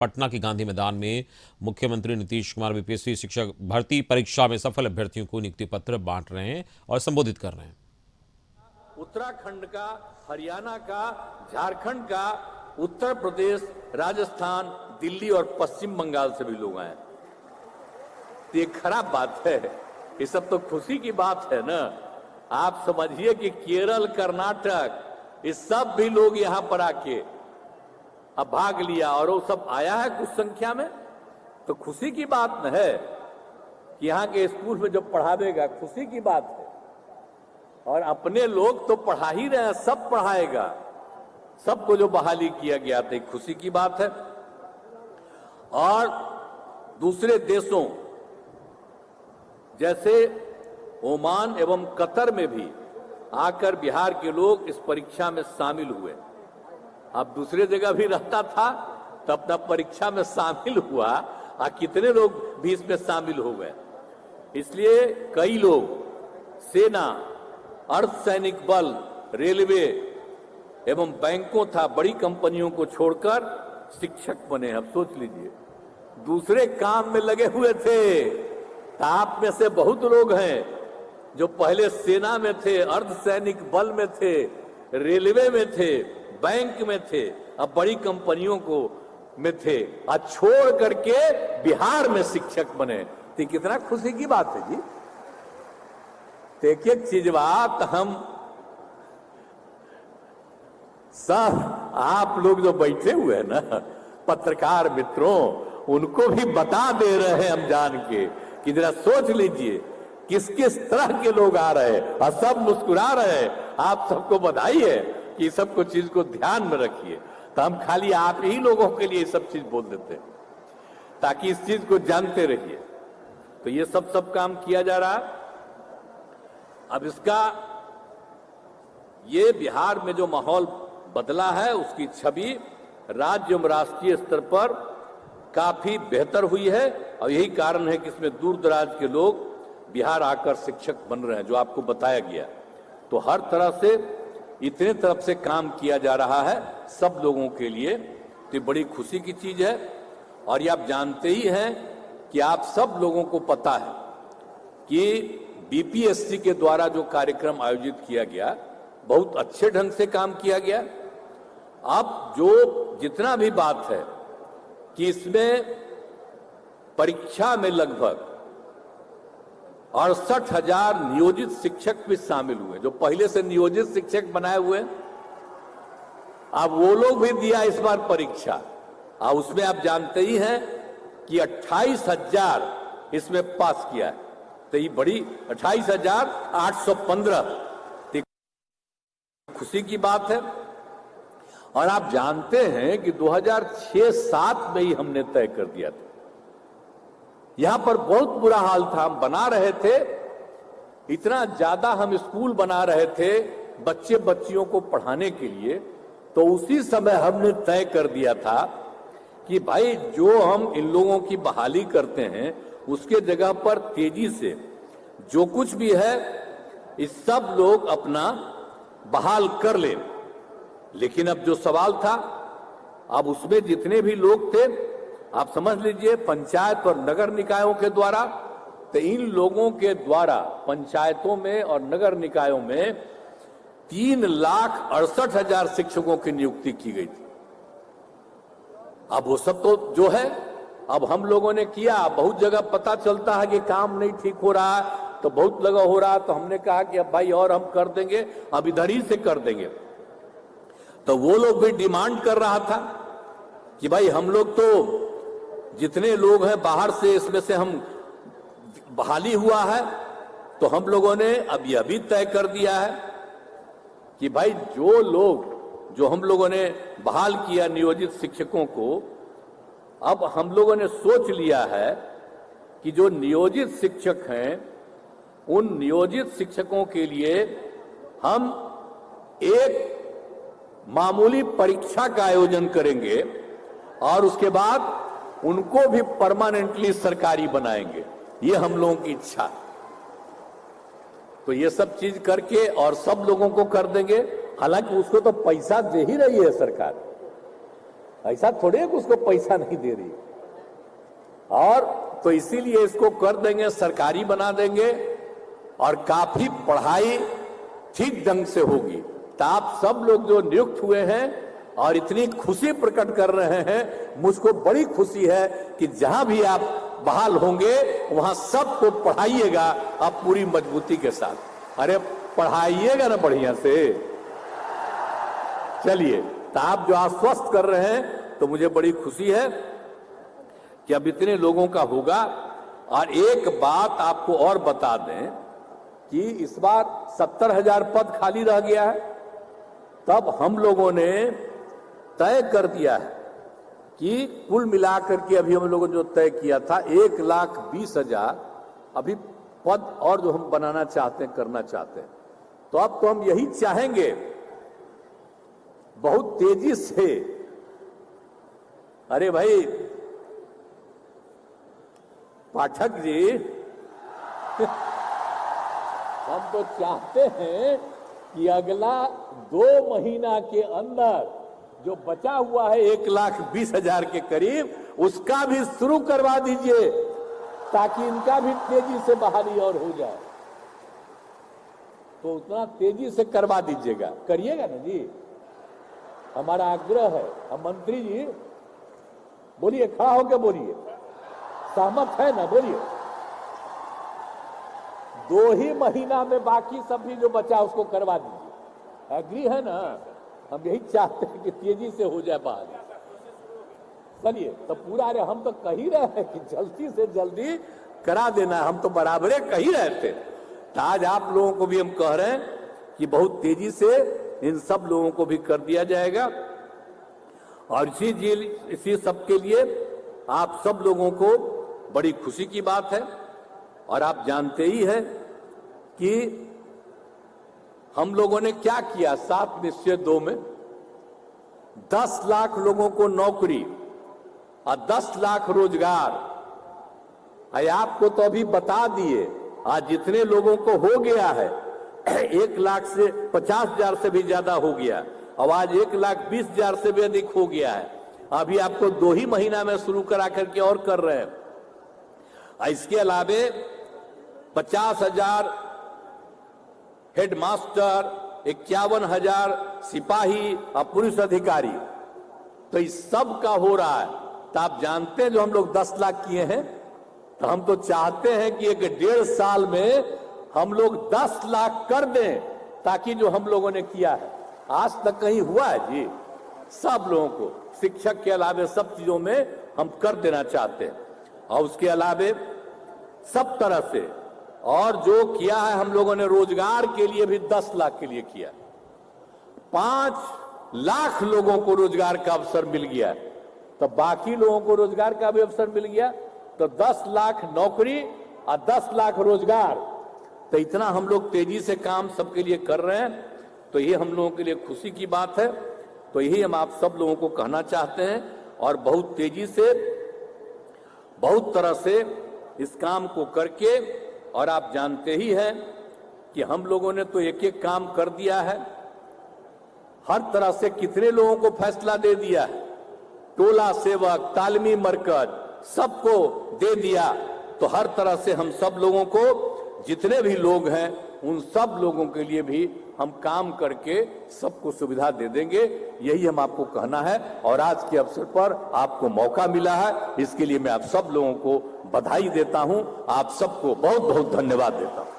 पटना के गांधी मैदान में मुख्यमंत्री नीतीश कुमार बीपीएससी शिक्षक भर्ती परीक्षा में सफल अभ्यर्थियों को नियुक्ति पत्र बांट रहे हैं और संबोधित कर रहे हैं। उत्तराखंड का, हरियाणा का, झारखंड का, उत्तर प्रदेश, राजस्थान, दिल्ली और पश्चिम बंगाल से भी लोग आए। ये खराब बात है, ये सब तो खुशी की बात है ना। आप समझिए कि केरल, कर्नाटक, ये सब भी लोग यहां पर आके अब भाग लिया और वो सब आया है कुछ संख्या में, तो खुशी की बात न है कि यहाँ के स्कूल में जो पढ़ावेगा, खुशी की बात है। और अपने लोग तो पढ़ा ही रहे हैं, सब पढ़ाएगा, सबको जो बहाली किया गया था, खुशी की बात है। और दूसरे देशों जैसे ओमान एवं कतर में भी आकर बिहार के लोग इस परीक्षा में शामिल हुए। अब दूसरे जगह भी रहता था तो अपना परीक्षा में शामिल हुआ, और कितने लोग भी इसमें शामिल हो गए। इसलिए कई लोग सेना, अर्धसैनिक बल, रेलवे एवं बैंकों था बड़ी कंपनियों को छोड़कर शिक्षक बने। अब सोच लीजिए, दूसरे काम में लगे हुए थे। तो आप में से बहुत लोग हैं जो पहले सेना में थे, अर्धसैनिक बल में थे, रेलवे में थे, बैंक में थे, अब बड़ी कंपनियों को में थे, और छोड़ करके बिहार में शिक्षक बने। तो कितना खुशी की बात है जी। एक एक चीज बात हम सब आप लोग जो बैठे हुए हैं ना, पत्रकार मित्रों, उनको भी बता दे रहे हैं हम जान के कि जरा सोच लीजिए किस किस तरह के लोग आ रहे हैं, और सब मुस्कुरा रहे हैं। आप सबको बधाई है कि सब कुछ चीज को ध्यान में रखिए। तो हम खाली आप ही लोगों के लिए सब चीज बोल देते हैं ताकि इस चीज को जानते रहिए। तो ये सब काम किया जा रहा है। अब इसका ये बिहार में जो माहौल बदला है, उसकी छवि राज्य एवं राष्ट्रीय स्तर पर काफी बेहतर हुई है, और यही कारण है कि इसमें दूर दराज के लोग बिहार आकर शिक्षक बन रहे हैं, जो आपको बताया गया। तो हर तरह से इतने तरफ से काम किया जा रहा है सब लोगों के लिए, तो ये बड़ी खुशी की चीज है। और ये आप जानते ही हैं कि आप सब लोगों को पता है कि बीपीएससी के द्वारा जो कार्यक्रम आयोजित किया गया, बहुत अच्छे ढंग से काम किया गया। अब जो जितना भी बात है कि इसमें परीक्षा में लगभग 68,000 नियोजित शिक्षक भी शामिल हुए, जो पहले से नियोजित शिक्षक बनाए हुए। अब वो लोग भी दिया इस बार परीक्षा, और उसमें आप जानते ही हैं कि 28,000 इसमें पास किया है। तो ये बड़ी 28,815 खुशी की बात है। और आप जानते हैं कि 2006-07 में ही हमने तय कर दिया था। यहां पर बहुत बुरा हाल था, हम बना रहे थे, इतना ज्यादा हम स्कूल बना रहे थे बच्चे बच्चियों को पढ़ाने के लिए। तो उसी समय हमने तय कर दिया था कि भाई जो हम इन लोगों की बहाली करते हैं, उसके जगह पर तेजी से जो कुछ भी है इस सब लोग अपना बहाल कर ले। लेकिन अब जो सवाल था, अब उसमें जितने भी लोग थे, आप समझ लीजिए पंचायत और नगर निकायों के द्वारा, तो इन लोगों के द्वारा पंचायतों में और नगर निकायों में 3,68,000 शिक्षकों की नियुक्ति की गई थी। अब वो सब तो जो है, अब हम लोगों ने किया। बहुत जगह पता चलता है कि काम नहीं ठीक हो रहा है, तो बहुत लगा हो रहा है, तो हमने कहा कि अब भाई और हम कर देंगे, अब इधर ही से कर देंगे। तो वो लोग भी डिमांड कर रहा था कि भाई हम लोग तो जितने लोग हैं बाहर से, इसमें से हम बहाली हुआ है, तो हम लोगों ने अब यह भी तय कर दिया है कि भाई जो लोग जो हम लोगों ने बहाल किया नियोजित शिक्षकों को, अब हम लोगों ने सोच लिया है कि जो नियोजित शिक्षक हैं, उन नियोजित शिक्षकों के लिए हम एक मामूली परीक्षा का आयोजन करेंगे, और उसके बाद उनको भी परमानेंटली सरकारी बनाएंगे। ये हम लोगों की इच्छा है। तो ये सब चीज करके और सब लोगों को कर देंगे। हालांकि उसको तो पैसा दे ही रही है सरकार, ऐसा थोड़े है कि उसको पैसा नहीं दे रही। और तो इसीलिए इसको कर देंगे, सरकारी बना देंगे और काफी पढ़ाई ठीक ढंग से होगी। तो आप सब लोग जो नियुक्त हुए हैं और इतनी खुशी प्रकट कर रहे हैं, मुझको बड़ी खुशी है कि जहां भी आप बहाल होंगे वहां सबको पढ़ाइएगा आप पूरी मजबूती के साथ। अरे पढ़ाइएगा ना बढ़िया से। चलिए, तो आप जो आश्वस्त कर रहे हैं तो मुझे बड़ी खुशी है कि अब इतने लोगों का होगा। और एक बात आपको और बता दें कि इस बार 70,000 पद खाली रह गया है। तब हम लोगों ने तय कर दिया है कि कुल मिलाकर के अभी हम लोगों ने जो तय किया था 1,20,000 अभी पद और जो हम बनाना चाहते हैं, करना चाहते हैं। तो अब तो हम यही चाहेंगे बहुत तेजी से। अरे भाई पाठक जी हम तो चाहते हैं कि अगला 2 महीना के अंदर जो बचा हुआ है 1,20,000 के करीब, उसका भी शुरू करवा दीजिए ताकि इनका भी तेजी से बहाली और हो जाए। तो उतना तेजी से करवा दीजिएगा, करिएगा ना जी, हमारा आग्रह है। हम मंत्री जी बोलिए, खड़ा होकर बोलिए, सहमत है ना, बोलिए। 2 ही महीना में बाकी सब भी जो बचा उसको करवा दीजिए। एग्री है ना? हम यही चाहते हैं कि तेजी से हो जाए बात। चलिए, तो पूरा रे हम तो कह ही रहे हैं कि जल्दी से जल्दी करा देना, हम तो बराबरे कह ही रहे थे। तो आज आप लोगों को भी हम कह रहे हैं कि बहुत तेजी से इन सब लोगों को भी कर दिया जाएगा। और इसी सब के लिए आप सब लोगों को बड़ी खुशी की बात है। और आप जानते ही हैं कि हम लोगों ने क्या किया 7 निश्चय 2 में 10 लाख लोगों को नौकरी और 10 लाख रोजगार। आपको तो अभी बता दिए, आज जितने लोगों को हो गया है 1,50,000 से भी ज्यादा हो गया, और आज 1,20,000 से भी अधिक हो गया है। अभी आपको 2 ही महीना में शुरू करा करके और कर रहे हैं। इसके अलावे 50,000 हेडमास्टर, 51,000 सिपाही और पुलिस अधिकारी, तो इस सब का हो रहा है। तो आप जानते हैं जो हम लोग 10 लाख किए हैं, तो हम तो चाहते हैं कि 1.5 साल में हम लोग 10 लाख कर दें, ताकि जो हम लोगों ने किया है आज तक कहीं हुआ है जी। सब लोगों को शिक्षक के अलावे सब चीजों में हम कर देना चाहते हैं। और उसके अलावे सब तरह से और जो किया है हम लोगों ने रोजगार के लिए भी 10 लाख के लिए किया। 5 लाख लोगों को रोजगार का अवसर मिल गया, तो बाकी लोगों को रोजगार का भी अवसर मिल गया। तो 10 लाख नौकरी और 10 लाख रोजगार, तो इतना हम लोग तेजी से काम सबके लिए कर रहे हैं। तो ये हम लोगों के लिए खुशी की बात है। तो यही हम आप सब लोगों को कहना चाहते हैं और बहुत तेजी से बहुत तरह से इस काम को करके, और आप जानते ही हैं कि हम लोगों ने तो एक एक काम कर दिया है। हर तरह से कितने लोगों को फैसला दे दिया है, टोला सेवक, तालीमी मरकज सबको दे दिया। तो हर तरह से हम सब लोगों को, जितने भी लोग हैं उन सब लोगों के लिए भी हम काम करके सबको सुविधा दे देंगे। यही हम आपको कहना है। और आज के अवसर पर आपको मौका मिला है, इसके लिए मैं आप सब लोगों को बधाई देता हूं। आप सबको बहुत बहुत धन्यवाद देता हूं।